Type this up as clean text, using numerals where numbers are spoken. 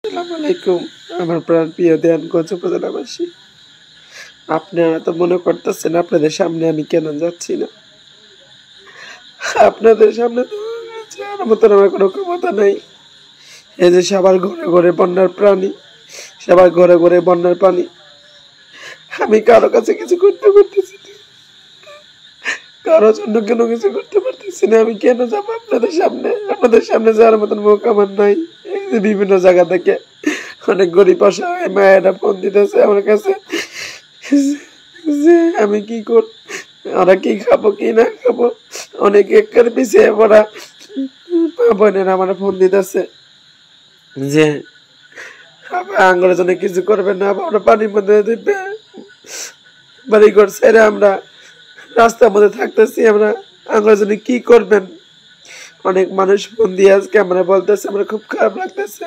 আসসালামু আলাইকুম। আমার প্রাণ প্রিয় দেয়ানগঞ্জ উপজেলাবাসী, আপনারা তো মনে করতেছেন আপনাদের সামনে আমি কেন যাচ্ছি না। আপনাদের সামনে তো যাওয়ার মতন আমার কোনো ক্ষমতা নাই। এই যে সবার ঘরে ঘরে বন্যার প্রাণী, সবার ঘরে ঘরে বন্যার পানি, আমি কারো কাছে কিছু করতে পারতেছি না, কারোর জন্য কোনো কিছু করতে পারতেছি না। আমি কেন যাবো আপনাদের সামনে? আপনাদের সামনে যাওয়ার মতন মুখ আমার নাই। এই যে বিভিন্ন জায়গা থেকে অনেক গরিব অসহায় মায়েরা ফোন দিতেছে আমার কাছে যে আমি কি কর, ওরা কি খাবো কি না খাবো। অনেক একের পিছিয়ে পড়া বোনেরা আমার ফোন দিতেছে যে আঙ্গুলের জন্য কিছু করবেন না, আমরা পানির মধ্যে দিবে বাড়ি ঘর ছেড়ে আমরা রাস্তার মধ্যে থাকতেছি, আমরা আঙ্গুলের জন্য কি করবেন। অনেক মানুষ ফোন দিয়ে আজকে আমরা বলতেছে, আমরা খুব খারাপ লাগতেছে।